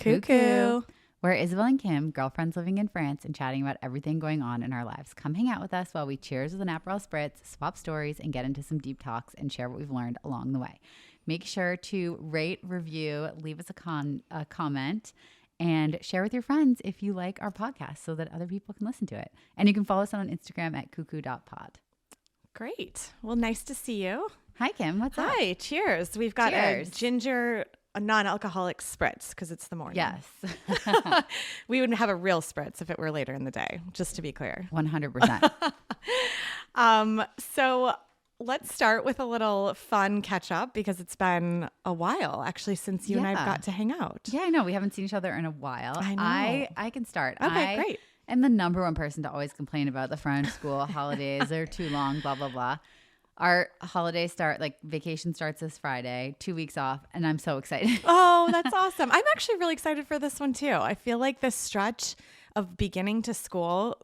Cuckoo. We're Isabel and Kim, girlfriends living in France and chatting about everything going on in our lives. Come hang out with us while we cheers with an Aperol Spritz, swap stories, and get into some deep talks and share what we've learned along the way. Make sure to rate, review, leave us a comment, and share with your friends if you like our podcast so that other people can listen to it. And you can follow us on Instagram at cuckoo.pod. Great. Well, nice to see you. Hi, Kim. What's up? Hi. Cheers. We've got Cheers. a non-alcoholic spritz because it's the morning. Yes. We wouldn't have a real spritz if it were later in the day, just to be clear. 100%. So let's start with a little fun catch up because it's been a while actually since you and I got to hang out. Yeah, I know. We haven't seen each other in a while. I know. I can start. Okay, great. I'm the number one person to always complain about the French school holidays. They're too long, blah, blah, blah. Our holidays vacation starts this Friday, 2 weeks off, and I'm so excited. Oh, that's awesome. I'm actually really excited for this one too. I feel like this stretch of beginning to school,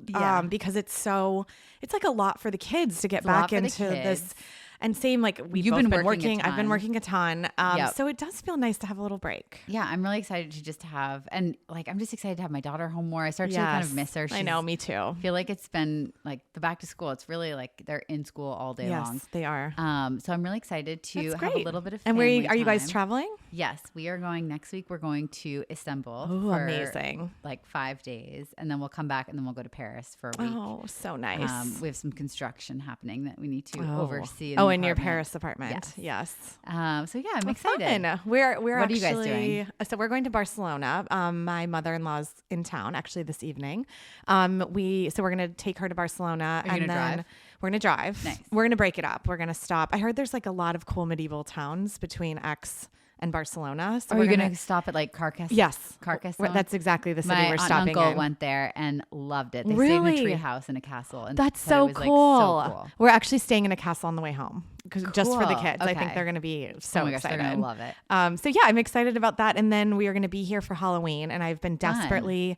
because it's like a lot for the kids to get back into this. And same, like you've been working. I've been working a ton. So it does feel nice to have a little break. Yeah, I'm really excited to just have, and like I'm just excited to have my daughter home more. I start to kind of miss her. I know, me too. I feel like it's been like the back to school. It's really like they're in school all day long. Yes, they are. So I'm really excited to have a little bit of And family are you guys time. traveling? Yes, we are going next week. We're going to Istanbul for amazing. Like 5 days, and then we'll come back and then we'll go to Paris for a week. Oh, so nice. We have some construction happening that we need to oversee. In your Paris apartment. Yes. So yeah, I'm excited. Fun. We're what actually, are you guys doing? So we're going to Barcelona. My mother-in-law's in town actually this evening. So we're going to take her to Barcelona Are you and then drive? We're going to drive. Nice. We're going to break it up. We're going to stop. I heard there's like a lot of cool medieval towns between Aix and Barcelona. So are we going to stop at like Carcassonne? Yes. Carcassonne. That's exactly the city My we're aunt stopping and uncle in. went there and loved it. They Really? stayed in a tree house in a castle. And That's said it so was, cool. like, so cool. We're actually staying in a castle on the way home just for the Cool. kids. I think Okay. they're going to be so Oh my gosh, excited. they're going to love it. So yeah, I'm excited about that. And then we are going to be here for Halloween. And I've been desperately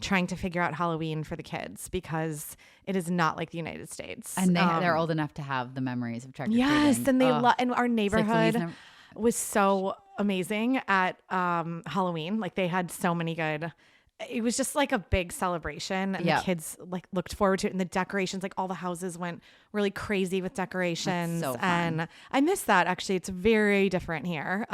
trying to figure out Halloween for the kids because it is not like the United States. And they're old enough to have the memories of trick-or-treating. Yes. And they Ugh. and our It's like neighborhood was so amazing at Halloween. Like they had so many good. It was just like a big celebration and the kids like looked forward to it, and the decorations, like all the houses went really crazy with decorations. That's so fun. And I miss that actually. It's very different here.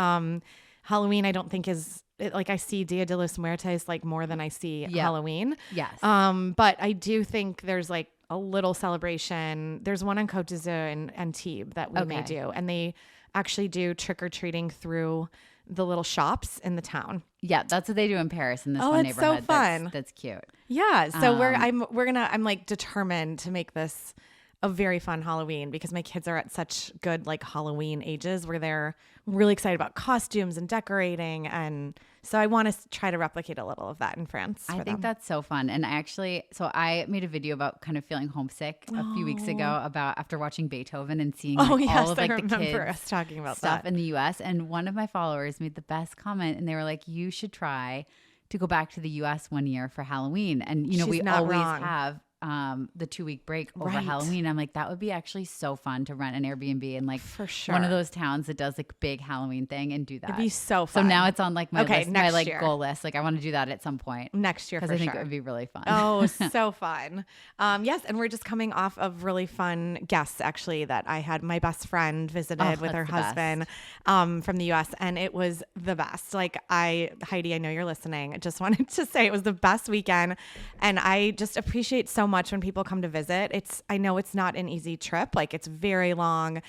Halloween I don't think is like I see Dia de los Muertos like more than I see Halloween. Yes. But I do think there's like a little celebration. There's one on Côte d'Azur and Antibes that we may do, and they actually do trick-or-treating through the little shops in the town. Yeah, that's what they do in Paris in this one it's neighborhood. so fun. That's cute. Yeah. So I'm like determined to make this a very fun Halloween because my kids are at such good like Halloween ages where they're really excited about costumes and decorating. And so I want to try to replicate a little of that in France. I think that's so fun. And I made a video about kind of feeling homesick a few weeks ago about after watching Beethoven and seeing all of like the kids us talking about stuff that in the US. And one of my followers made the best comment and they were like, you should try to go back to the US one year for Halloween. And we always have the 2-week break over Halloween. I'm like, that would be actually so fun to rent an Airbnb and like for sure one of those towns that does like big Halloween thing and do that. It'd be so fun. So now it's on like my list, my like year. goal list. Like I want to do that at some point next year because I think it would be really fun. Oh, so fun. Yes, and we're just coming off of really fun guests actually that I had. My best friend visited with her husband from the US, and it was the best. Like Heidi, I know you're listening. I just wanted to say it was the best weekend, and I just appreciate so much when people come to visit. I know it's not an easy trip. Like it's very long.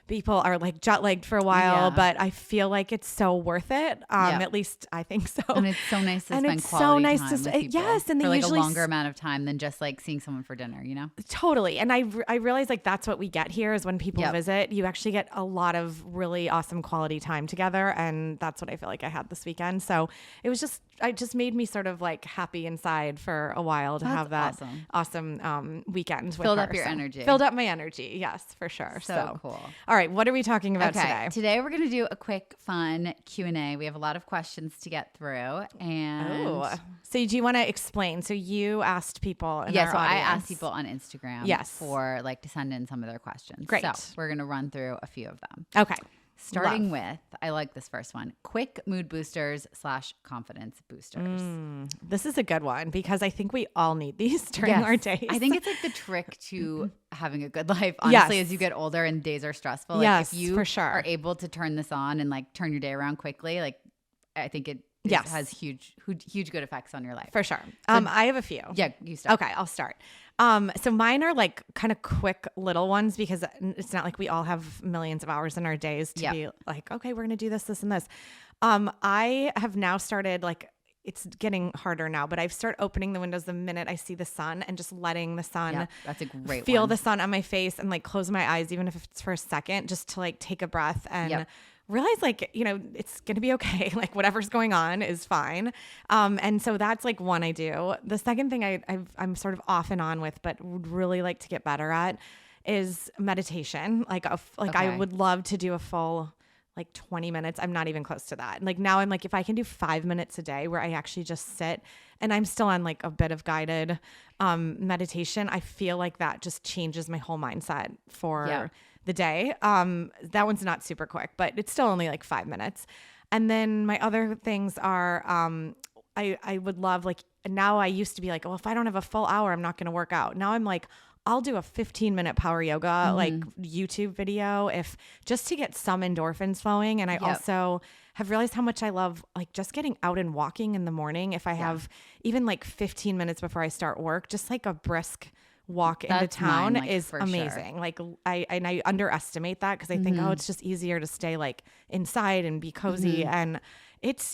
People are like jet lagged for a while, but I feel like it's so worth it. At least I think so. And it's so nice to spend quality time with people. Yes, and they for like usually a longer amount of time than just like seeing someone for dinner, Totally. And I realize like that's what we get here is when people visit, you actually get a lot of really awesome quality time together, and that's what I feel like I had this weekend. So it just made me sort of like happy inside for a while to have that awesome weekend. Filled up your energy. Filled up my energy. Yes, for sure. So cool. All right. What are we talking about today? Today we're going to do a quick, fun Q&A. We have a lot of questions to get through. And so do you want to explain? So you asked people in our so I audience. asked people on Instagram for like to send in some of their questions. Great. So we're going to run through a few of them. Okay. Starting with, I like this first one, quick mood boosters / confidence boosters. This is a good one because I think we all need these during our days. I think it's like the trick to having a good life, honestly, as you get older and days are stressful. Like yes, if you for sure. are able to turn this on and like turn your day around quickly, like I think it has huge good effects on your life. For sure. I have a few. Yeah, you start. Okay, I'll start. So mine are like kind of quick little ones because it's not like we all have millions of hours in our days to be like, okay, we're going to do this, this, and this. I have now started like, it's getting harder now, but I've started opening the windows the minute I see the sun and just letting the sun that's a great feel one. the sun on my face and like close my eyes, even if it's for a second, just to like take a breath and realize like, you know, it's going to be okay. Like whatever's going on is fine. And so that's like one I do. The second thing I'm sort of off and on with, but would really like to get better at is meditation. I would love to do a full like 20 minutes. I'm not even close to that. Like now I'm like, if I can do 5 minutes a day where I actually just sit and I'm still on like a bit of guided meditation, I feel like that just changes my whole mindset for the day. That one's not super quick, but it's still only like 5 minutes. And then my other things are, I would love like, now I used to be like, well, if I don't have a full hour, I'm not going to work out. Now I'm like, I'll do a 15-minute power yoga, like YouTube video, if just to get some endorphins flowing. And I also have realized how much I love like just getting out and walking in the morning. If I have even like 15 minutes before I start work, just like a brisk walk into town is amazing. Sure. Like I underestimate that because I think, oh, it's just easier to stay like inside and be cozy. And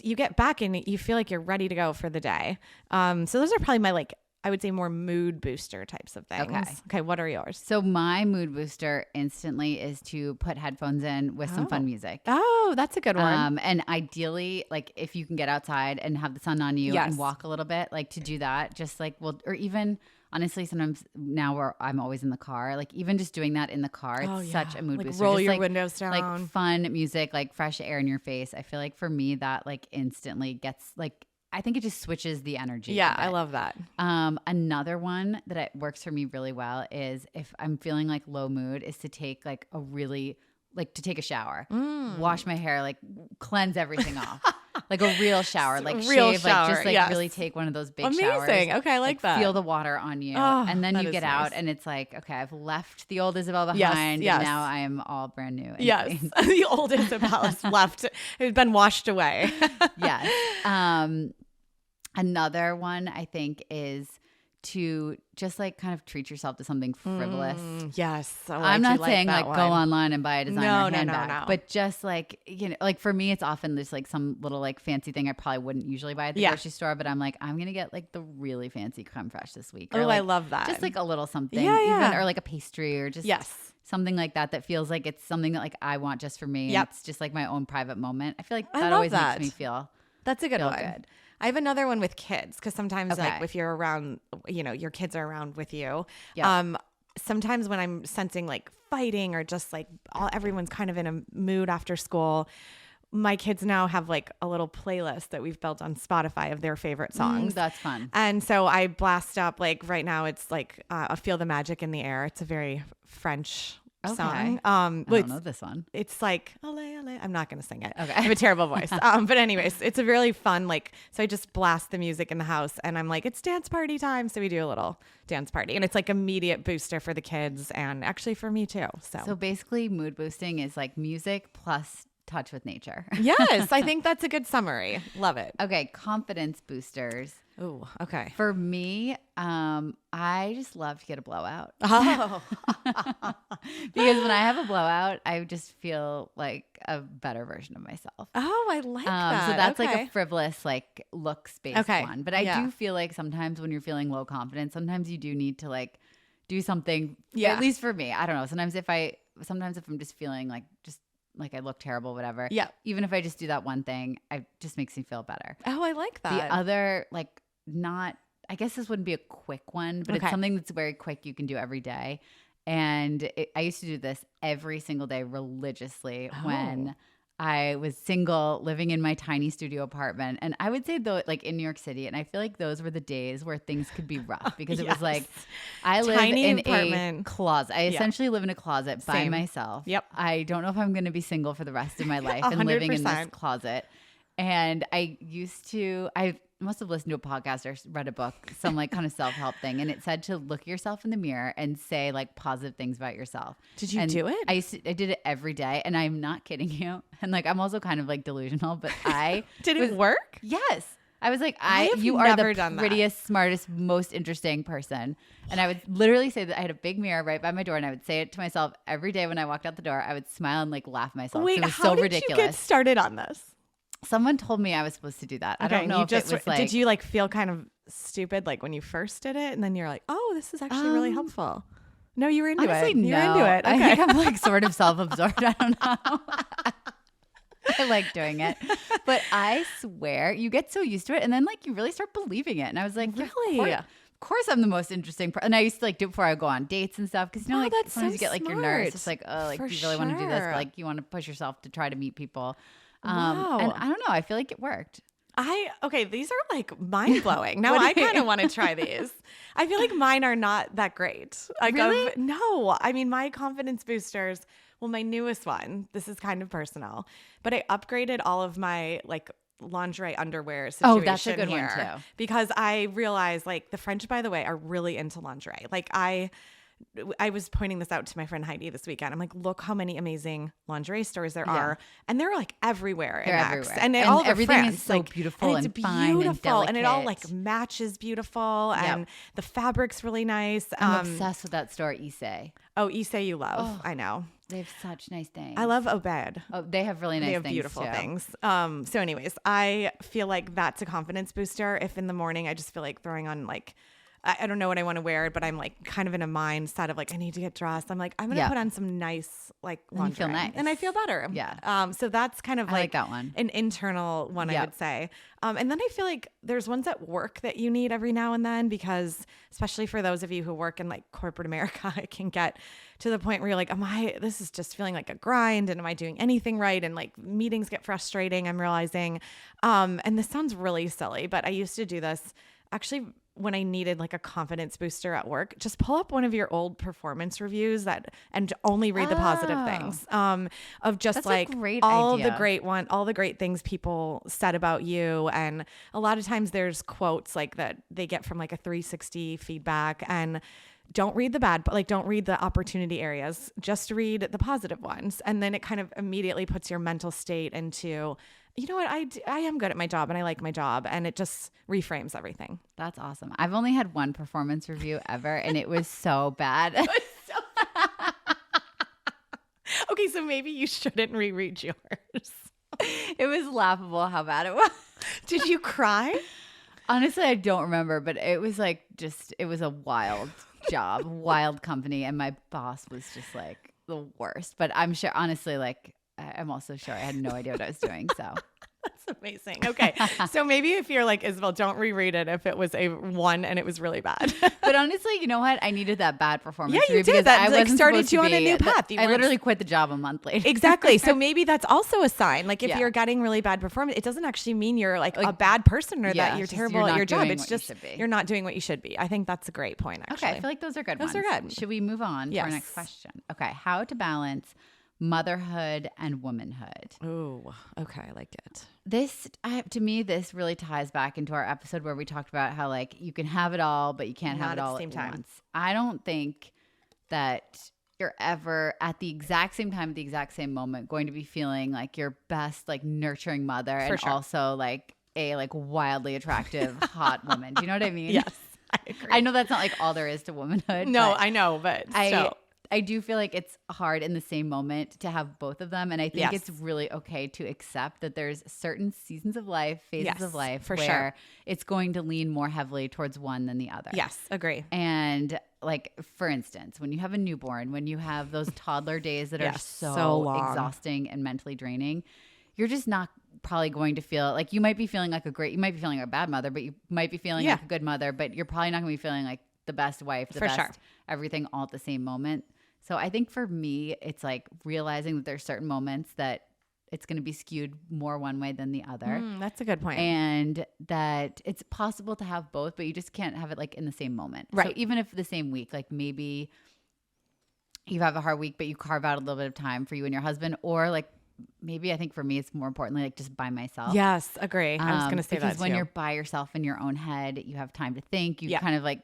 you get back and you feel like you're ready to go for the day. So those are probably my like, I would say more mood booster types of things. Okay. What are yours? So my mood booster instantly is to put headphones in with some fun music. Oh, that's a good one. And ideally, like if you can get outside and have the sun on you and walk a little bit, like to do that, just like, or even honestly, sometimes now where I'm always in the car, like even just doing that in the car, it's such a mood booster. Roll just your like, windows down. Like fun music, like fresh air in your face. I feel like for me that like instantly gets like, I think it just switches the energy. Yeah, I love that. Another one that works for me really well is if I'm feeling like low mood is to take like to take a shower, wash my hair, like cleanse everything off. Like a real shower, like real shave, shower, like just like really take one of those big showers. Amazing. Okay, I like that. Feel the water on you. And then you get out and it's like, okay, I've left the old Isabel behind and now I am all brand new. Yes. The old Isabel is left. It's been washed away. Yes. Another one I think is to just like kind of treat yourself to something frivolous. Yes. I'm not saying like go online and buy a designer handbag, no. but just like, you know, like for me, it's often just like some little like fancy thing I probably wouldn't usually buy at the grocery store, but I'm like, I'm going to get like the really fancy creme fraiche this week. Or, like, I love that. Just like a little something. Even, or like a pastry or just something like that feels like it's something that like I want just for me. And it's just like my own private moment. I feel like that always makes me feel That's a good one. Good. I have another one with kids because sometimes like if you're around, you know, your kids are around with you. Sometimes when I'm sensing like fighting or just like everyone's kind of in a mood after school, my kids now have like a little playlist that we've built on Spotify of their favorite songs. That's fun. And so I blast up like right now it's like I Feel the Magic in the Air. It's a very French song. I don't know this one. It's like ole, ole. I'm not going to sing it. Okay. I have a terrible voice. But anyways, it's a really fun like. So I just blast the music in the house, and I'm like, it's dance party time. So we do a little dance party, and it's like immediate booster for the kids, and actually for me too. So basically, mood boosting is like music plus touch with nature. Yes, I think that's a good summary. Love it. Okay, confidence boosters. Oh, okay. For me, I just love to get a blowout. Oh. Because when I have a blowout, I just feel like a better version of myself. Oh, I like that. So that's like a frivolous, like looks-based one. But I do feel like sometimes when you're feeling low confidence, sometimes you do need to like do something. Yeah. At least for me, I don't know. Sometimes if I'm just feeling like like I look terrible, whatever. Yeah. Even if I just do that one thing, it just makes me feel better. Oh, I like that. The other, like I guess this wouldn't be a quick one, but it's something that's very quick you can do every day. And I used to do this every single day religiously when I was single, living in my tiny studio apartment. And I would say though, like in New York City, and I feel like those were the days where things could be rough because it was like, I live Tiny in apartment. a closet. I essentially live in a closet by Same. myself. Yep. I don't know if I'm going to be single for the rest of my life and living in this 100%. closet. And I must have listened to a podcast or read a book, some like kind of self-help thing. And it said to look yourself in the mirror and say like positive things about yourself. Did you do it? I did it every day. And I'm not kidding you. And like, I'm also kind of like delusional, but I Did it work? Yes. I was like, have you are never the done that. prettiest, smartest, most interesting person. And I would literally say that I had a big mirror right by my door, and I would say it to myself every day when I walked out the door. I would smile and like laugh at myself. Wait, It was how so did ridiculous. you get started on this? Someone told me I was supposed to do that. I don't know if it was like. Did you like feel kind of stupid like when you first did it, and then you're like, oh, this is actually really helpful? No, you were into honestly, it. You were no. into it. Okay. I think I'm like sort of self-absorbed. I don't know. I like doing it. But I swear you get so used to it and then like you really start believing it. And I was like, Really? Of course I'm the most interesting person. And I used to like do it before I go on dates and stuff. Because you know, Oh, like that's sometimes so you get like you're smart. nervous. It's like, oh, like For do you really want to do this? sure. But, like you want to push yourself to try to meet people. Wow. And I don't know. I feel like it worked. Okay, these are like mind blowing. Now I kind of want to try these. I feel like mine are not that great. Like Really? No, I mean my confidence boosters. Well, my newest one. This is kind of personal, but I upgraded all of my like lingerie underwear situation. Oh, that's a good one, here too. because I realized like the French, by the way, are really into lingerie. Like I was pointing this out to my friend Heidi this weekend. I'm like, look how many amazing lingerie stores there are, and they're like everywhere. They're in X. everywhere. And, And all the everything is France, so like, beautiful and and it's fine and beautiful, and it all like delicate. matches beautiful, and the fabric's really nice. I'm obsessed with that store, Issei. Oh, Issei you love. I know. They have such nice things. I love Obed. Oh, they have really nice They have things beautiful too. things. So anyways, I feel like that's a confidence booster. If in the morning I just feel like throwing on like, I don't know what I want to wear, but I'm like kind of in a mindset of like, I need to get dressed. I'm like, I'm going to put on some nice like lingerie. you feel nice. And I feel better. Yeah. So that's kind of I like that one. an internal one, I would say. And then I feel like there's ones at work that you need every now and then, because especially for those of you who work in like corporate America, it can get to the point where you're like, this is just feeling like a grind, and am I doing anything right? And like meetings get frustrating, I'm realizing. And this sounds really silly, but I used to do this actually when I needed like a confidence booster at work. Just pull up one of your old performance reviews and only read the positive things, of just That's a like great all idea. all the great things people said about you. And a lot of times there's quotes like that they get from like a 360 feedback, and don't read the bad, but like don't read the opportunity areas, just read the positive ones. And then it kind of immediately puts your mental state into, you know what, I am good at my job and I like my job, and it just reframes everything. That's awesome. I've only had one performance review ever, and it was so bad. Okay, so maybe you shouldn't reread yours. It was laughable how bad it was. Did you cry? Honestly, I don't remember, but it was like it was a wild job, wild company, and my boss was just like the worst. But I'm sure, honestly, like I'm also sure I had no idea what I was doing. So That's amazing. Okay. So maybe if you're like, Isabel, don't reread it if it was a 1 and it was really bad. But honestly, you know what? I needed that bad performance. Yeah, you review did. because That, I like, wasn't started supposed you to on a be- new path. You I weren't- literally quit the job a month later. Exactly. So maybe that's also a sign. Like if Yeah. you're getting really bad performance, it doesn't actually mean you're like a bad person or yeah, that you're it's just terrible you're at not your job. doing It's what you just should be. you're not doing what you should be. I think that's a great point, actually. Okay, I feel like those are good Those ones. are good. Should we move on to our Yes. next question? Okay, how to balance motherhood and womanhood. Oh, okay. I like it. This, to me, this really ties back into our episode where we talked about how like you can have it all, but you can't have Not it at the all same at time. once. I don't think that you're ever at the exact same time, at the exact same moment, going to be feeling like your best, like nurturing mother, and sure. also like a like wildly attractive, hot woman. Do you know what I mean? Yes, I agree. I know that's not like all there is to womanhood. No, but I know, but still. I do feel like it's hard in the same moment to have both of them. And I think Yes. it's really okay to accept that there's certain seasons of life, phases Yes, of life for where sure. it's going to lean more heavily towards one than the other. Yes, agree. And like, for instance, when you have a newborn, when you have those toddler days that are Yes, so so long. exhausting and mentally draining, you're just not probably going to feel like you might be feeling like you might be feeling like a bad mother, but you might be feeling Yeah. like a good mother, but you're probably not going to be feeling like the best wife, the For best sure. everything all at the same moment. So I think for me, it's like realizing that there's certain moments that it's going to be skewed more one way than the other. That's a good point. And that it's possible to have both, but you just can't have it like in the same moment. Right. So even if the same week, like maybe you have a hard week, but you carve out a little bit of time for you and your husband, or like maybe I think for me, it's more importantly like just by myself. Yes, agree. I was going to say that because when too. you're by yourself in your own head, you have time to think. You Yeah. kind of like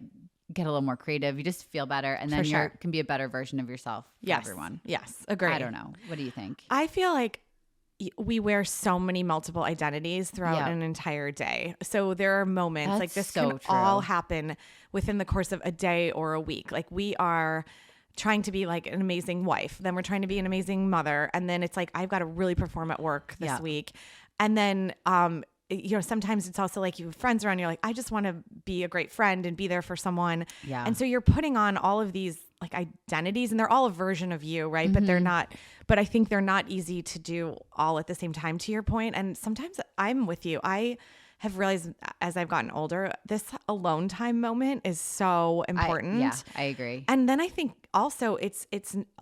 get a little more creative. You just feel better, and then you can be a better version of yourself for everyone. Yes, agree. I don't know. What do you think? I feel like we wear so many multiple identities throughout an entire day. So there are moments like this can all happen within the course of a day or a week. Like we are trying to be like an amazing wife, then we're trying to be an amazing mother, and then it's like I've got to really perform at work this week. And then sometimes it's also like you have friends around, you're like, I just want to be a great friend and be there for someone. Yeah. And so you're putting on all of these like identities, and they're all a version of you, right? But they're not, but I think they're not easy to do all at the same time, to your point. And sometimes I'm with you. I have realized as I've gotten older, this alone time moment is so important. I agree. And then I think also it's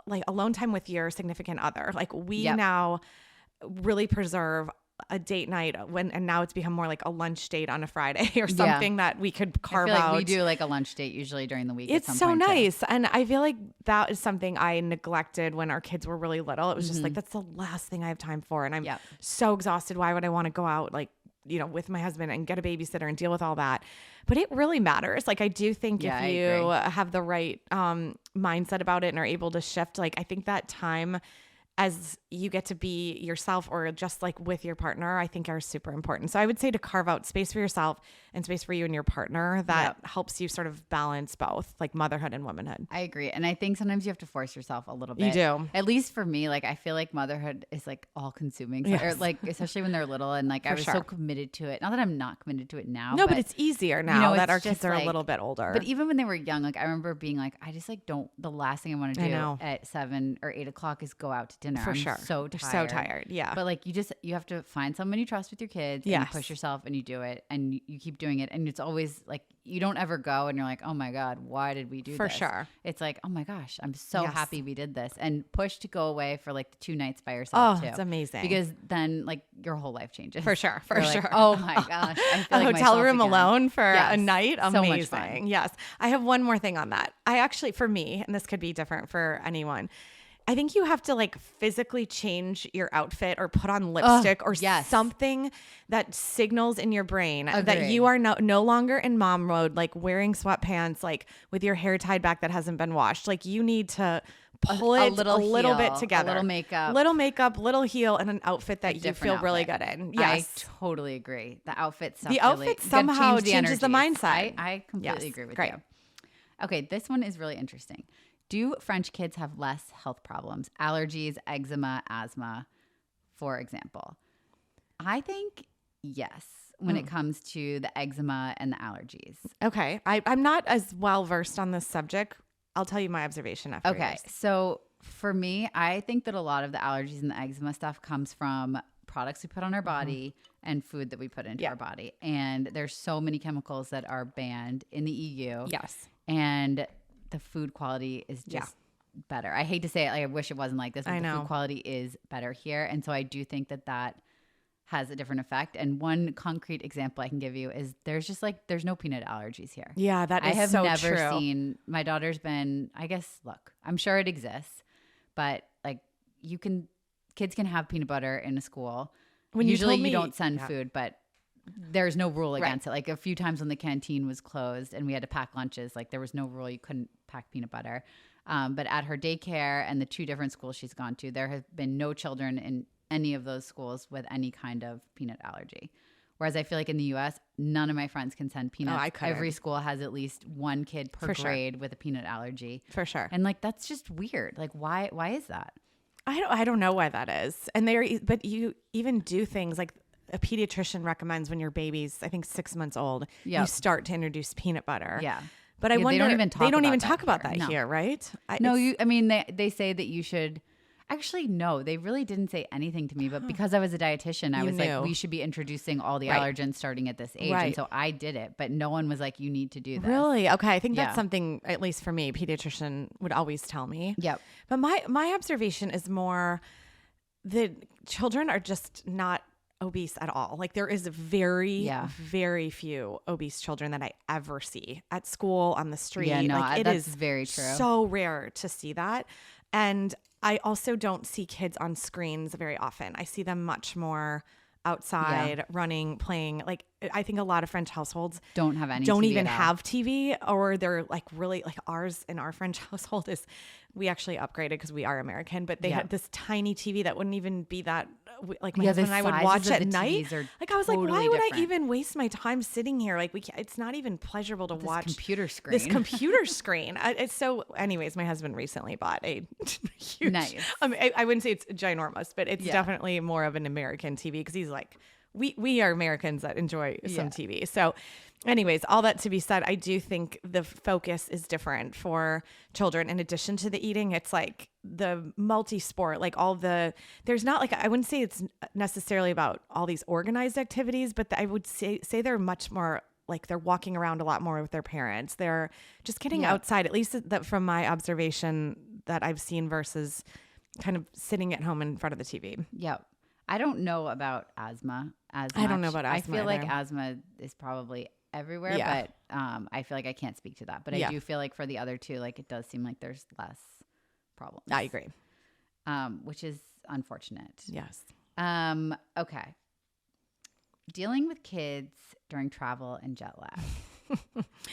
like alone time with your significant other. Like we now really preserve a date night and now it's become more like a lunch date on a Friday or something that we could carve out. We do like a lunch date usually during the week. It's so nice. Too. And I feel like that is something I neglected when our kids were really little. It was just like, that's the last thing I have time for. And I'm so exhausted. Why would I want to go out like, with my husband and get a babysitter and deal with all that? But it really matters. Like I do think if you have the right mindset about it and are able to shift, like I think that time as you get to be yourself or just like with your partner, I think are super important. So I would say to carve out space for yourself and space for you and your partner that helps you sort of balance both like motherhood and womanhood. I agree. And I think sometimes you have to force yourself a little bit. You do. At least for me, like I feel like motherhood is like all consuming. So, or like, especially when they're little and like I was so committed to it. Not that I'm not committed to it now. No, but it's easier now that our kids are a little bit older. But even when they were young, like I remember being like, I just like the last thing I want to do at 7 or 8 o'clock is go out to dinner. For I'm sure. so tired. So tired. Yeah. But like you have to find someone you trust with your kids and you push yourself and you do it and you keep doing it. And it's always like, you don't ever go and you're like, oh my God, why did we do this? For sure. It's like, oh my gosh, I'm so happy we did this. And push to go away for like the 2 nights by yourself too. Oh, it's amazing. Because then like your whole life changes. For sure. For you're sure. Like, oh my gosh. I feel a like hotel room again. alone for a night. Amazing. So much fun. Yes. I have one more thing on that. I actually, for me, and this could be different for anyone, I think you have to like physically change your outfit or put on lipstick or something that signals in your brain that you are no longer in mom mode, like wearing sweatpants, like with your hair tied back that hasn't been washed. Like you need to pull it a little bit together. A little makeup, little heel, and an outfit that you feel really good in. Yes. I totally agree. The outfit stuff. The outfit somehow changes the mindset. I completely agree with you. Okay, this one is really interesting. Do French kids have less health problems, allergies, eczema, asthma, for example? I think yes, when it comes to the eczema and the allergies. Okay. I'm not as well versed on this subject. I'll tell you my observation after yours. So for me, I think that a lot of the allergies and the eczema stuff comes from products we put on our body and food that we put into our body. And there's so many chemicals that are banned in the EU. Yes. And the food quality is just better. I hate to say it. Like, I wish it wasn't like this, but the food quality is better here. And so I do think that has a different effect. And one concrete example I can give you is there's no peanut allergies here. Yeah, that is I have so never true. seen, my daughter's been, I guess, look, I'm sure it exists, but like kids can have peanut butter in a school. Usually you don't send food, but there's no rule against it. Like a few times when the canteen was closed and we had to pack lunches, like there was no rule you couldn't pack peanut butter. But at her daycare and the 2 different schools she's gone to, there have been no children in any of those schools with any kind of peanut allergy. Whereas I feel like in the U.S., none of my friends can send peanuts. Every school has at least 1 kid per grade with a peanut allergy. For sure. And like that's just weird. Like why is that? I don't know why that is. And but you even do things like a pediatrician recommends when your baby's, I think, 6 months old, you start to introduce peanut butter. Yeah. But I wonder, they don't even talk about that no. here, right? They say that you should. Actually, no, they really didn't say anything to me. But because I was a dietitian, I was like, we should be introducing all the allergens starting at this age. And so I did it. But no one was like, you need to do this. Really? Okay. I think that's something, at least for me, pediatrician would always tell me. Yep. But my observation is more, the children are just not obese at all. Like there is very few obese children that I ever see at school, on the street. Yeah, no, like it that's is very true. So rare to see that. And I also don't see kids on screens very often. I see them much more outside, running, playing. Like I think a lot of French households don't have any don't TV even at all. have TV, or they're like really like ours in our French household is, we actually upgraded because we are American, but they had this tiny TV that wouldn't even be that, like my husband and I would watch at night. Like I was like, why would I even waste my time sitting here? Like it's not even pleasurable to watch computer screen. This computer screen. It's so. Anyways, my husband recently bought a huge. Nice. I wouldn't say it's ginormous, but it's definitely more of an American TV because he's like, we are Americans that enjoy some TV. So anyways, all that to be said, I do think the focus is different for children. In addition to the eating, it's like the multi-sport, like there's not like, I wouldn't say it's necessarily about all these organized activities, but I would say they're much more like they're walking around a lot more with their parents. They're just getting outside, at least that from my observation that I've seen, versus kind of sitting at home in front of the TV. Yep. I don't know about asthma as much. I don't know about asthma I feel either. like asthma is probably everywhere, but I feel like I can't speak to that. But I do feel like for the other two, like it does seem like there's less problems. I agree. Which is unfortunate. Yes. Okay. Dealing with kids during travel and jet lag.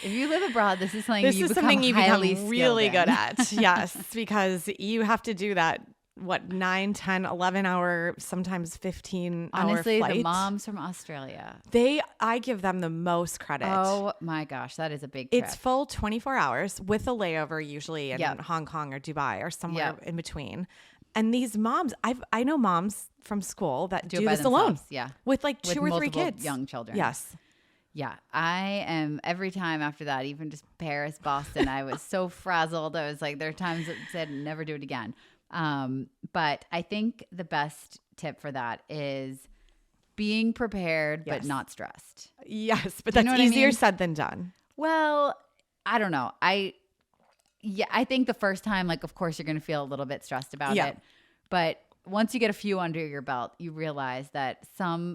If you live abroad, this is something you become really good in. at. Yes, because you have to do that. What, 9, 10, 11 hour, sometimes 15 Honestly, hour flight. the moms from Australia. I give them the most credit. Oh my gosh, that is a big trip. It's full 24 hours with a layover usually in Hong Kong or Dubai or somewhere in between. And these moms, I know moms from school that do this alone. Yeah. With like two or three kids. Young children. Yes. Yeah. I am, every time after that, even just Paris, Boston, I was so frazzled. I was like, there are times that said never do it again. But I think the best tip for that is being prepared, but not stressed. Yes. But that's easier said than done. Well, I don't know. I think the first time, like, of course you're going to feel a little bit stressed about it, but once you get a few under your belt, you realize that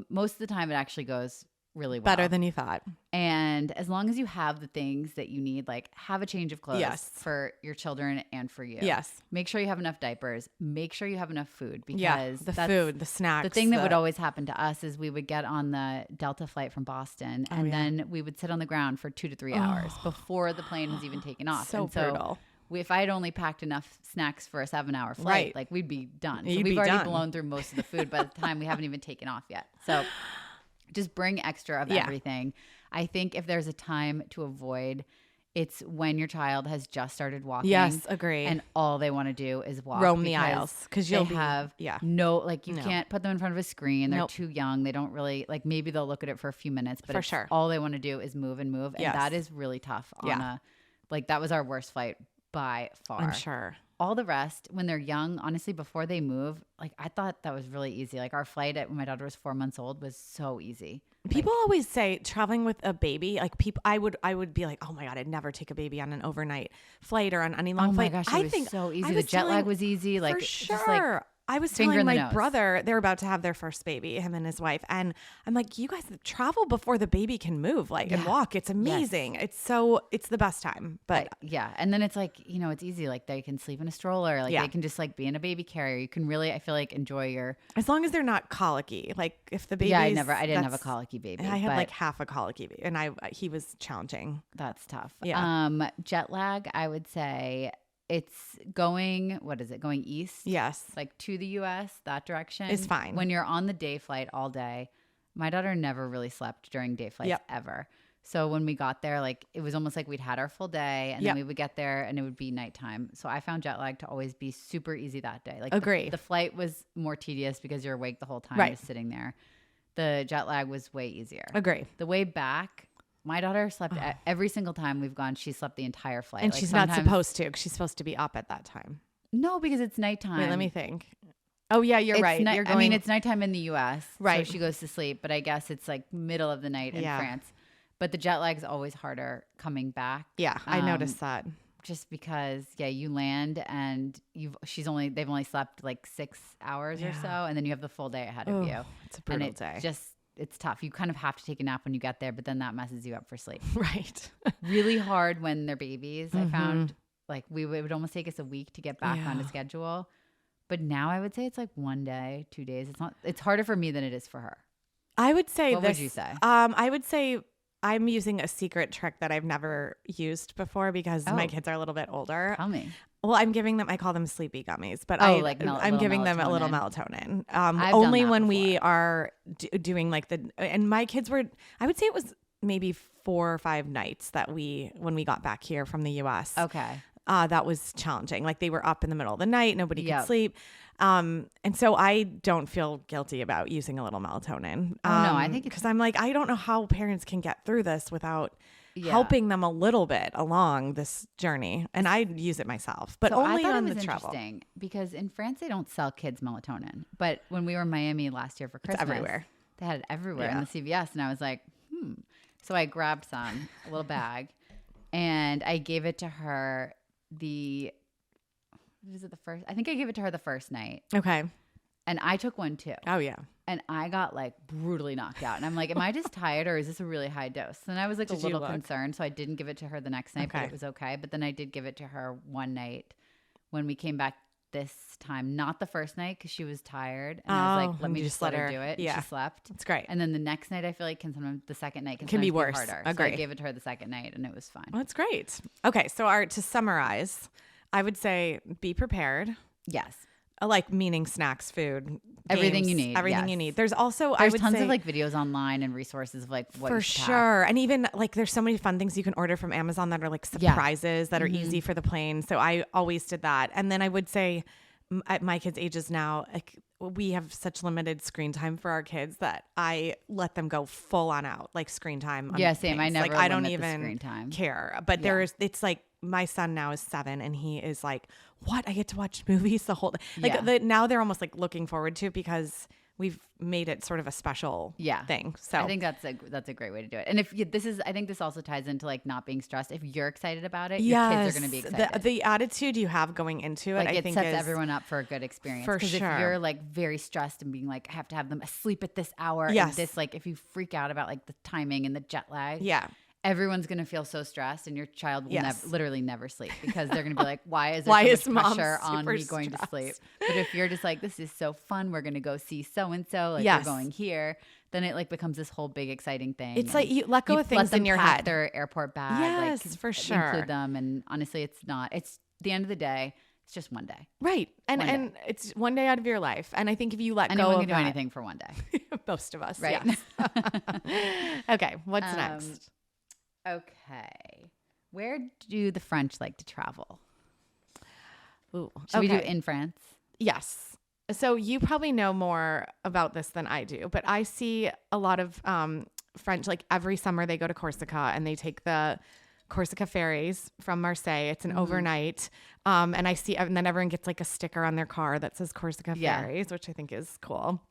most of the time it actually goes really well. Better than you thought. And as long as you have the things that you need, like have a change of clothes for your children and for you. Yes. Make sure you have enough diapers. Make sure you have enough food, because the food, the snacks. The thing that would always happen to us is we would get on the Delta flight from Boston and then we would sit on the ground for 2 to 3 hours before the plane was even taken off. So brutal. If I had only packed enough snacks for a 7-hour flight, like we'd be done. So we've already blown through most of the food by the time we haven't even taken off yet. So just bring extra of everything. I think if there's a time to avoid, it's when your child has just started walking. Yes, agree. And all they want to do is walk. Roam the aisles. Because you'll have no, like you can't put them in front of a screen. They're too young. They don't really, like maybe they'll look at it for a few minutes, but all they want to do is move and move. And that is really tough on like that was our worst flight by far. I'm sure. All the rest, when they're young, honestly, before they move, like I thought that was really easy. Like our flight when my daughter was 4 months old was so easy. People always say traveling with a baby, like I would be like, oh my God, I'd never take a baby on an overnight flight or on any long flight. Oh my gosh, it was so easy. The jet lag was easy. Like, for sure. Just like, I was telling my brother, they're about to have their first baby, him and his wife. And I'm like, you guys travel before the baby can move, like and walk. It's amazing. It's the best time. But and then it's like, it's easy. Like they can sleep in a stroller. Like they can just like be in a baby carrier. You can really, I feel like, enjoy as long as they're not colicky. Like if the baby, I didn't have a colicky baby. I had like half a colicky baby, and he was challenging. That's tough. Yeah. Jet lag, I would say. It's going east? Yes. Like to the US, that direction. Is fine. When you're on the day flight all day. My daughter never really slept during day flights ever. So when we got there, like it was almost like we'd had our full day and then we would get there and it would be nighttime. So I found jet lag to always be super easy that day. Like agree. The flight was more tedious because you're awake the whole time just sitting there. The jet lag was way easier. Agree. The way back, my daughter slept every single time we've gone. She slept the entire flight. And she's not supposed to because she's supposed to be up at that time. No, because it's nighttime. Wait, let me think. Oh, yeah, you're right. It's nighttime in the U.S. Right. So she goes to sleep, but I guess it's like middle of the night in France. But the jet lag is always harder coming back. Yeah, I noticed that. just because, you land and they've only slept like 6 hours or so, and then you have the full day ahead of you. It's a brutal day. It's tough. You kind of have to take a nap when you get there, but then that messes you up for sleep. Right. Really hard when they're babies. I found like it would almost take us a week to get back onto schedule. But now I would say it's like 1 day, 2 days. It's harder for me than it is for her. I would say What would you say? I would say I'm using a secret trick that I've never used before because my kids are a little bit older. Tell me. Well, I'm giving them, I call them sleepy gummies, but I'm giving them a little melatonin. Only when we are doing like and my kids were, I would say it was maybe 4 or 5 nights when we got back here from the US. Okay. That was challenging. Like they were up in the middle of the night. Nobody could sleep. And so I don't feel guilty about using a little melatonin. No, I think because I'm like, I don't know how parents can get through this without helping them a little bit along this journey. And I use it myself, but only on the travel. Interesting because in France, they don't sell kids melatonin. But when we were in Miami last year for Christmas, it's everywhere. They had it everywhere in the CVS. And I was like, So I grabbed a little bag, and I gave it to her I think I gave it to her the first night. Okay. And I took one too. Oh, yeah. And I got like brutally knocked out. And I'm like, am I just tired or is this a really high dose? And I was like a little concerned. So I didn't give it to her the next night, but it was okay. But then I did give it to her one night when we came back this time, not the first night because she was tired. And I was like, let me just let her do it. Yeah. And she slept. That's great. And then the next night, I feel like the second night can be worse. Harder. Agree. So I gave it to her the second night and it was fine. Well, that's great. Okay. So to summarize, I would say be prepared. Yes. Like meaning snacks, food, everything games, you need. Everything you need. There's also tons of like videos online and resources of like what for sure. And even like there's so many fun things you can order from Amazon that are like surprises that are easy for the plane. So I always did that. And then I would say at my kids' ages now, like we have such limited screen time for our kids that I let them go full on out like screen time. Yeah, same. I never. Like I don't even screen time. care. But it's like my son now is 7 and he is like, what? I get to watch movies the whole day. Now they're almost like looking forward to it because we've made it sort of a special thing. So I think that's a great way to do it. And I think this also ties into like not being stressed. If you're excited about it, your kids are going to be excited. The attitude you have going into it, like I think sets everyone up for a good experience. For sure. Because if you're like very stressed and being like, I have to have them asleep at this hour. And this, like, if you freak out about like the timing and the jet lag. Yeah. Everyone's going to feel so stressed and your child will literally never sleep because they're going to be like, why is there so much pressure on me going to sleep? But if you're just like, this is so fun. We're going to go see so-and-so. Like we're going here. Then it like becomes this whole big exciting thing. It's like you let go of things in your head. Their airport bag. Yes, like, for sure. Include them. And honestly, it's the end of the day. It's just one day. Right. And it's one day out of your life. And I think if you let Anyone go can do anything for one day. Most of us. Right. Yes. Okay. What's next? Okay. Where do the French like to travel? Ooh, Should we do it in France? Yes. So you probably know more about this than I do, but I see a lot of French, like every summer they go to Corsica and they take the Corsica ferries from Marseille. It's an overnight. And then everyone gets like a sticker on their car that says Corsica ferries, which I think is cool.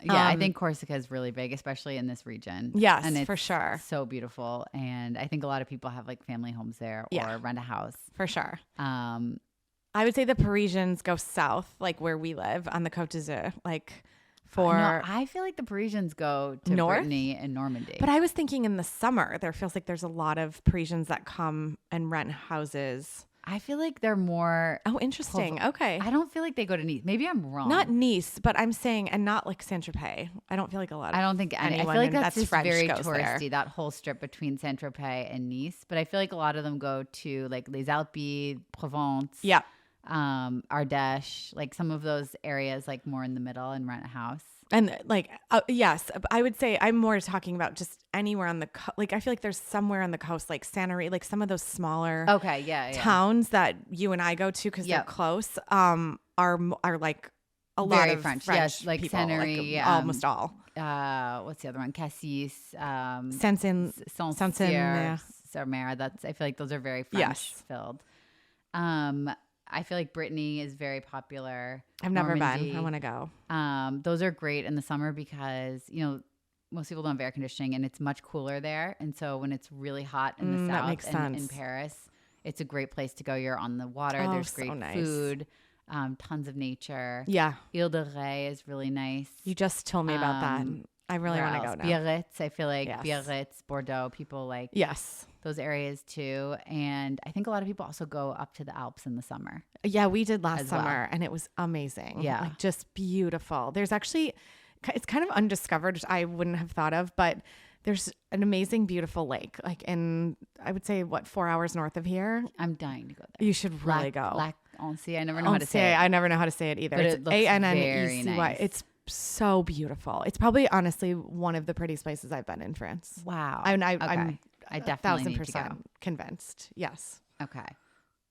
Yeah, I think Corsica is really big, especially in this region. Yes, and it's for sure. So beautiful. And I think a lot of people have like family homes there or rent a house. For sure. I would say the Parisians go south, like where we live on the Côte d'Azur, like I feel like the Parisians go to north? Brittany and Normandy. But I was thinking in the summer, there feels like there's a lot of Parisians that come and rent houses. I feel like they're more... Oh, interesting. Okay. I don't feel like they go to Nice. Maybe I'm wrong. Not Nice, but I'm saying, and not like Saint-Tropez. I don't feel like a lot of... I don't think any. I feel like that's just French very goes touristy, there. that whole strip between Saint-Tropez and Nice. But I feel like a lot of them go to like Les Alpes, Provence, Ardèche, like some of those areas like more in the middle and rent a house. And like, yes, I would say I'm more talking about just anywhere on the like, I feel like there's somewhere on the coast, like Sanary, like some of those smaller towns that you and I go to because they're close, are like a lot very of French. Yes, like people, Sanary, like, almost all. What's the other one? Cassis, Saint-Cyr. That's, I feel like those are very French filled. I feel like Brittany is very popular. I've never been. I want to go. Those are great in the summer because, most people don't have air conditioning and it's much cooler there. And so when it's really hot in the south that makes and sense. in Paris, It's a great place to go. You're on the water. Oh, There's so great nice. food, tons of nature. Yeah. Ile de Ré is really nice. You just told me about that. I really want to go now. Biarritz, I feel like Yes. Biarritz, Bordeaux, people like Yes. those areas too. And I think a lot of people also go up to the Alps in the summer. Yeah, we did last as well. summer and it was amazing. Yeah. Like just beautiful. There's actually, it's kind of undiscovered, which I wouldn't have thought of, but there's an amazing, beautiful lake, like in, I would say, 4 hours north of here. I'm dying to go there. You should really go. Lac Annecy. I never know how to say it. I never know how to say it either. But It's it looks very Annecy. nice. It's so beautiful. It's probably honestly one of the prettiest places I've been in France. Wow. I'm I definitely need to go. 1,000% convinced. Yes. Okay.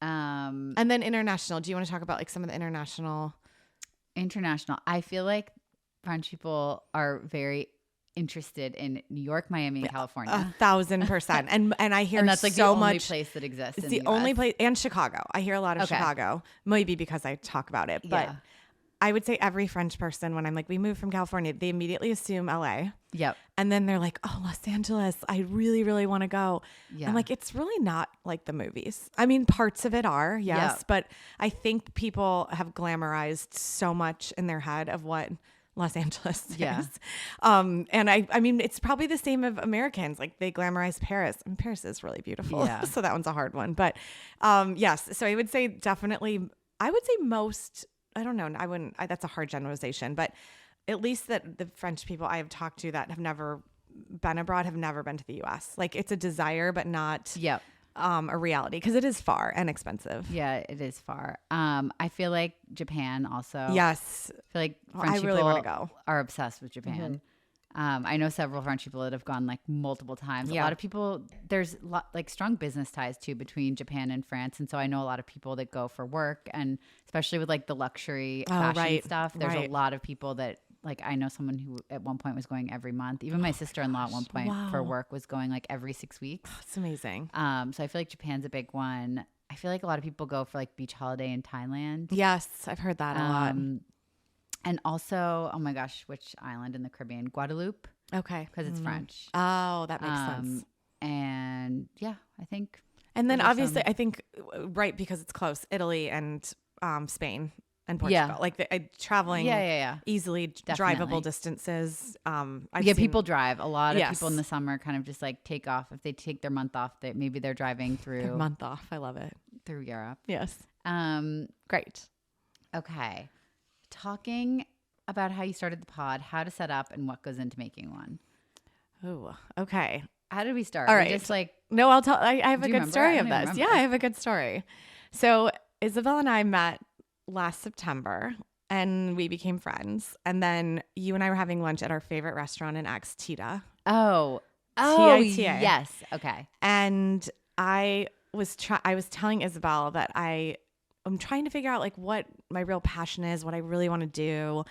And then international. Do you want to talk about like some of the international? International. I feel like French people are very interested in New York, Miami, and California. 1,000%. And I hear And that's like so the only much place that exists. It's in the US. only place, and Chicago. I hear a lot of Okay. Chicago, maybe because I talk about it, but Yeah. I would say every French person, when I'm like, we moved from California, they immediately assume LA. Yep. And then they're like, oh, Los Angeles, I really, really want to go. Yeah. I'm like, it's really not like the movies. I mean, parts of it are, yes, Yeah. but I think people have glamorized so much in their head of what Los Angeles Yeah. is. And I mean, it's probably the same of Americans. Like they glamorize Paris, and Paris is really beautiful. Yeah. So that one's a hard one. But yes, so I would say definitely, I would say most, I don't know, that's a hard generalization, but at least that the French people I have talked to that have never been abroad have never been to the US. Like it's a desire, but not Yep. a reality because it is far and expensive. Yeah, it is far. I feel like Japan also. Yes. I feel like Oh, French I really people wanna go. are obsessed with Japan. I know several French people that have gone like multiple times. A Yeah. lot of people, there's like strong business ties too between Japan and France. And so I know a lot of people that go for work, and especially with like the luxury fashion right, stuff, there's right. a lot of people that like, I know someone who at one point was going every month. Even my sister-in-law at one point for Wow. work was going like every 6 weeks. It's amazing. So I feel like Japan's a big one. I feel like a lot of people go for like beach holiday in Thailand. Yes, I've heard that a lot. And also, oh my gosh, which island in the Caribbean? Guadeloupe, Okay. because it's French. Oh, that makes sense. And yeah, I think. And then those are obviously, some- I think, right, because it's close, Italy and Spain and Portugal. Yeah. Like traveling Yeah. easily Definitely. drivable distances. I've Yeah, seen- people drive. A lot of Yes. people in the summer kind of just like take off. If they take their month off, maybe they're driving their through month off. I love it. through Europe. Yes. Um, Great. okay. Talking about how you started the pod, how to set up, and what goes into making one. Oh, okay. How did we start? All We right. just like No, I'll tell. I have Do a you good remember? story I of don't even this. remember. Yeah, I have a good story. So Isabel and I met last September and we became friends. And then you and I were having lunch at our favorite restaurant in Axe, Tita. oh TITA. yes, okay. And I was telling Isabel that I'm trying to figure out like what my real passion is, what I really want to do.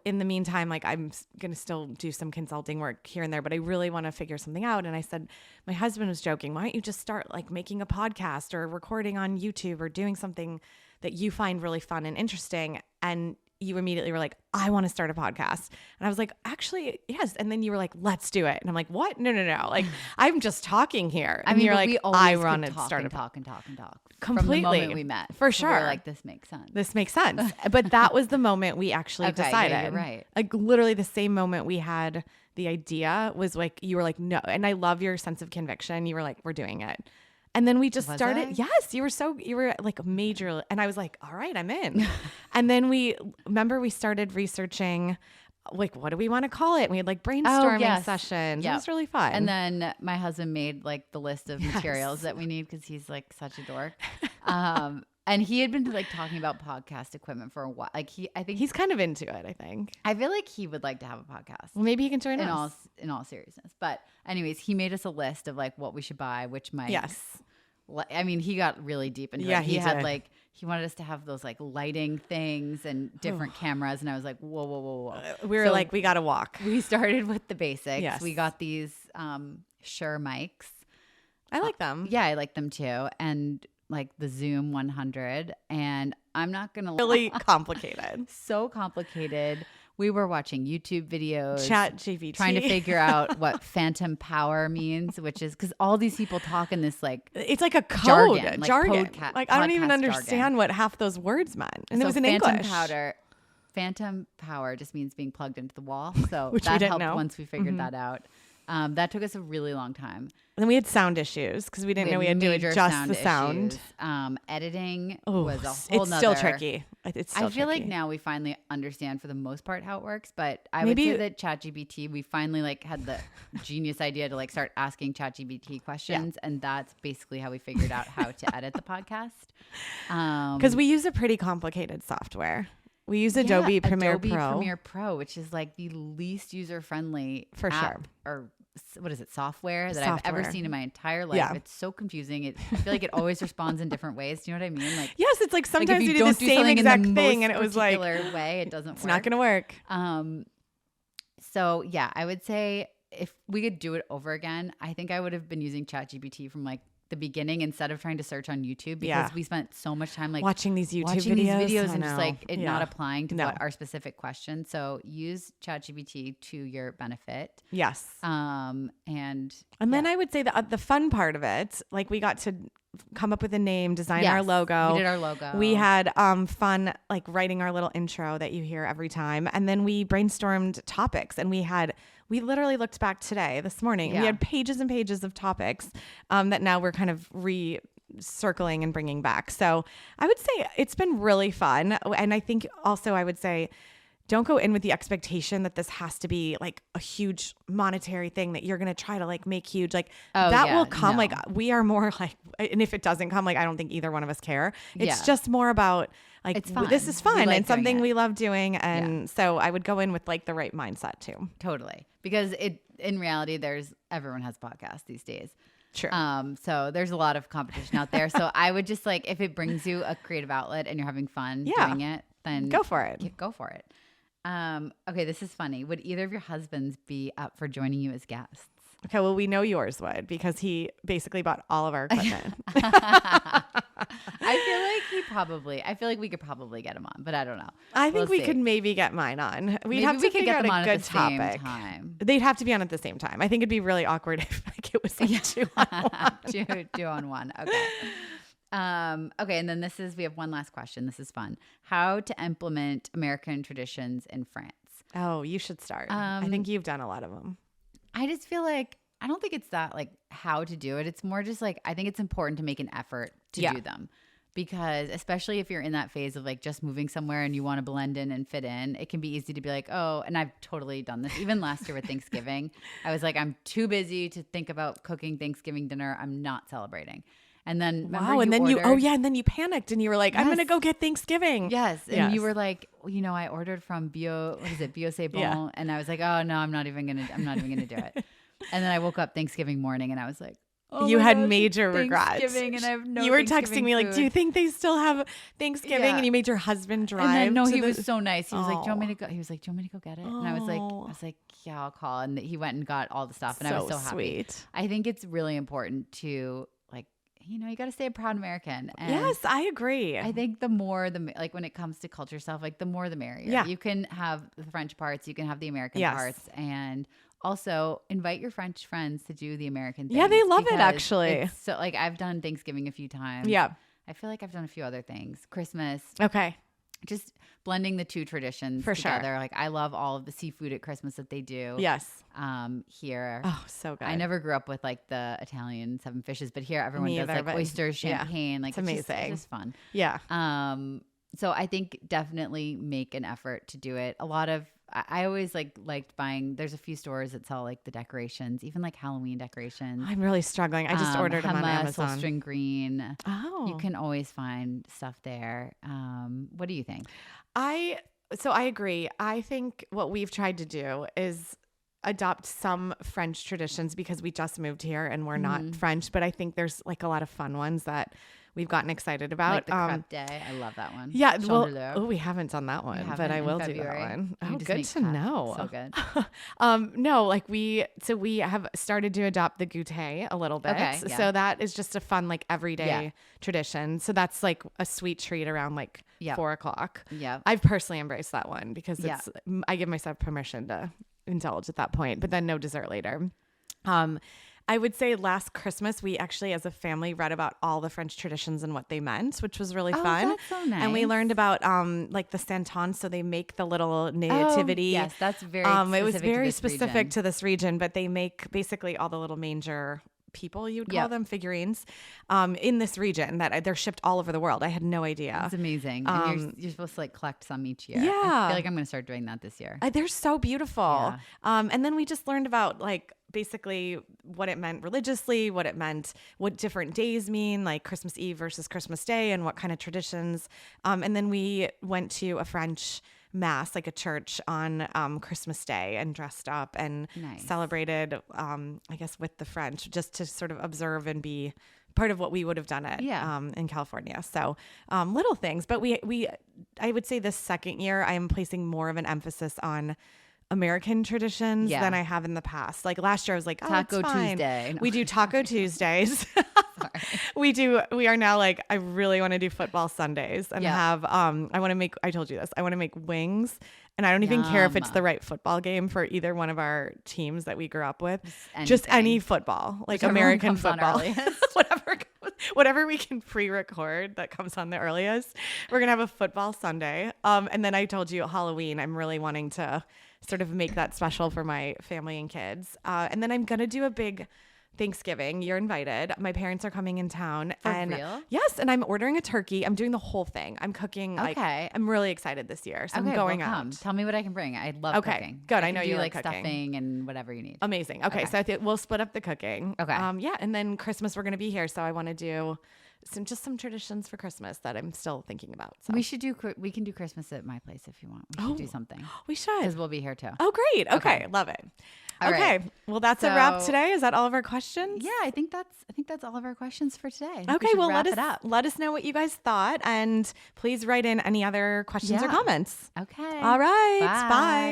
In the meantime, like I'm going to still do some consulting work here and there, but I really want to figure something out. And I said, my husband was joking, why don't you just start like making a podcast or recording on YouTube or doing something that you find really fun and interesting? And you immediately were like, I want to start a podcast. And I was like, actually, yes. And then you were like, let's do it. And I'm like, what? No. Like, I'm just talking here. And you're but like, we always I could want to talk start and a talk and talk and talk. Completely. From the moment we met. For So we were sure. like, this makes sense. This makes sense. But that was the moment we actually Okay, yeah, decided. you're right. Like literally the same moment we had the idea was like, you were like, no. And I love your sense of conviction. You were like, we're doing it. And then we just Was started. I? Yes, you were like a major. And I was like, all right, I'm in. And then we started researching like, what do we want to call it? And we had like brainstorming yes. sessions. It Yep. was really fun. And then my husband made like the list of materials that we need because he's like such a dork. And he had been like talking about podcast equipment for a while. Like I think he's kind of into it, I think. I feel like he would like to have a podcast. Well, maybe he can join in us. all seriousness. But anyways, he made us a list of like what we should buy, which mics. Yes. I mean, he got really deep into Yeah, it. he had did. like he wanted us to have those like lighting things and different cameras, and I was like, whoa. We were So like, we got to walk. we started with the basics. Yes. We got these Shure mics. I like them. Yeah, I like them too. And like the Zoom 100. And I'm not going to Really complicated. so complicated. We were watching YouTube videos, Chat GPT, trying to figure out what phantom power means, which is because all these people talk in this like it's like a code jargon. Like I don't even understand jargon. What half those words meant, and so it was in phantom English. Phantom power just means being plugged into the wall. So Which that we helped know. once we figured that out. That took us a really long time. And then we had sound issues because we didn't know we had to do it just the sound. Editing was a whole it's nother. still tricky. It's still I feel tricky. like now we finally understand for the most part how it works, but I would say that ChatGPT, we finally like had the genius idea to like start asking ChatGPT questions, and that's basically how we figured out how to edit the podcast. Because we use a pretty complicated software. We use Adobe Premiere Pro, which is like the least user-friendly for sure, or what is it, software I've ever seen in my entire life. It's so confusing. I feel like it always responds in different ways. Do you know what I mean? Like, yes, it's like sometimes like you do the same exact thing, and it was like way it doesn't. It's not going to work. So yeah, I would say if we could do it over again, I think I would have been using ChatGPT from like the beginning instead of trying to search on YouTube, because we spent so much time like watching these videos and just like it not applying to what our specific question. So use ChatGPT to your benefit. Yes. And then I would say the fun part of it, like we got to come up with a name, design our logo. We did our logo. We had fun like writing our little intro that you hear every time. And then we brainstormed topics, and we literally looked back this morning. We had pages and pages of topics that now we're kind of recircling and bringing back. So I would say it's been really fun. And I think also I would say, don't go in with the expectation that this has to be like a huge monetary thing that you're going to try to like make huge. Like that will come. No. Like we are more like, and if it doesn't come, like I don't think either one of us care. It's just more about like, it's fun. This is fun and something we love doing. And so I would go in with like the right mindset too. Totally. Because in reality, everyone has podcasts these days. True. So there's a lot of competition out there. So I would just like, if it brings you a creative outlet and you're having fun doing it, then go for it. Go for it. Okay, this is funny. Would either of your husbands be up for joining you as guests? Okay, well, we know yours would, because he basically bought all of our equipment. I feel like we could probably get him on, but I don't know. I think we could maybe get mine on. We'd have to figure out a good topic. They'd have to be on at the same time. I think it'd be really awkward if like it was like 2 on 1. 2 on 1. Okay. Okay, and then we have one last question. This is fun. How to implement American traditions in France? Oh, you should start. I think you've done a lot of them. I just feel like, I don't think it's that like how to do it. It's more just like, I think it's important to make an effort to do them, because especially if you're in that phase of like just moving somewhere and you want to blend in and fit in, it can be easy to be like, oh, and I've totally done this. Even last year with Thanksgiving, I was like, I'm too busy to think about cooking Thanksgiving dinner. I'm not celebrating. And then and then you panicked and you were like, I'm going to go get Thanksgiving. Yes. And you were like, I ordered from Bio C'est Bon. And I was like, oh no, I'm not even going to do it. And then I woke up Thanksgiving morning and I was like, oh, you had major regrets. And I have no You were texting me like, do you think they still have Thanksgiving? Yeah. And you made your husband drive. And then, he was so nice. He was like, do you want me to go? He was like, do you want me to go get it? And I was like, yeah, I'll call. And he went and got all the stuff. And I was so happy. Sweet. I think it's really important to you got to stay a proud American. And yes, I agree. I think the more like when it comes to culture stuff, like the more the merrier. Yeah. You can have the French parts, you can have the American parts, and also invite your French friends to do the American things. Yeah, they love it actually. So like I've done Thanksgiving a few times. Yeah. I feel like I've done a few other things. Christmas. Okay. Just blending the two traditions together. Sure. Like I love all of the seafood at Christmas that they do. Yes. Here. Oh, so good. I never grew up with like the Italian 7 fishes, but here everyone does like oysters, champagne. Like it's amazing. It's just fun. Yeah. So I think definitely make an effort to do it. I always liked buying. There's a few stores that sell like the decorations, even like Halloween decorations. I'm really struggling. I just ordered them on Amazon. Soul String Green. Oh, you can always find stuff there. What do you think? I agree. I think what we've tried to do is adopt some French traditions because we just moved here and we're not French, but I think there's like a lot of fun ones that we've gotten excited about. Like the crepe day. I love that one. Yeah. Chandelure. Well, we haven't done that one, but I will do that one. You Oh, just good make to crepes. know. So good. No, like we have started to adopt the goûter a little bit. Okay, yeah. So that is just a fun, like everyday tradition. So that's like a sweet treat around like 4:00. Yeah. I've personally embraced that one because I give myself permission to indulge at that point, but then no dessert later. I would say last Christmas, we actually as a family read about all the French traditions and what they meant, which was really fun. That's so nice. And we learned about like the Santon. So they make the little nativity. Yes, that's very it was very specific region. to this region, but they make basically all the little manger people, you'd call them, figurines, in this region that they're shipped all over the world. I had no idea. It's amazing. And you're supposed to like collect some each year. Yeah. I feel like I'm going to start doing that this year. They're so beautiful. Yeah. And then we just learned about like basically what it meant religiously, what different days mean, like Christmas Eve versus Christmas Day, and what kind of traditions. And then we went to a French mass, like a church on Christmas Day, and dressed up and celebrated, I guess, with the French, just to sort of observe and be part of what we would have done in California. So little things, but I would say this second year, I am placing more of an emphasis on American traditions than I have in the past. Like last year I was like, Taco it's fine. Tuesday. No. We do Taco Tuesdays. We are now like, I really want to do football Sundays and have, I told you this, I want to make wings, and I don't even care if it's the right football game for either one of our teams that we grew up with. Just any football, like American football, whatever we can pre-record that comes on the earliest. We're going to have a football Sunday. And then I told you Halloween, I'm really wanting to sort of make that special for my family and kids. And then I'm going to do a big Thanksgiving. You're invited. My parents are coming in town. For real? Yes. And I'm ordering a turkey. I'm doing the whole thing. I'm cooking. Okay. I'm really excited this year. So I'm going out. Tell me what I can bring. I love cooking. Good. I know you you like cooking. stuffing and whatever you need. Amazing. Okay. So we'll split up the cooking. Okay. Yeah. And then Christmas, we're going to be here. So I want to do some traditions for Christmas that I'm still thinking about. So. We can do Christmas at my place if you want. We should do something. We should. Because we'll be here too. Oh, great. Okay. Love it. All right. Well, that's a wrap today. Is that all of our questions? Yeah, I think that's all of our questions for today. Okay. Well, let us know what you guys thought, and please write in any other questions or comments. Okay. All right. Bye. Bye.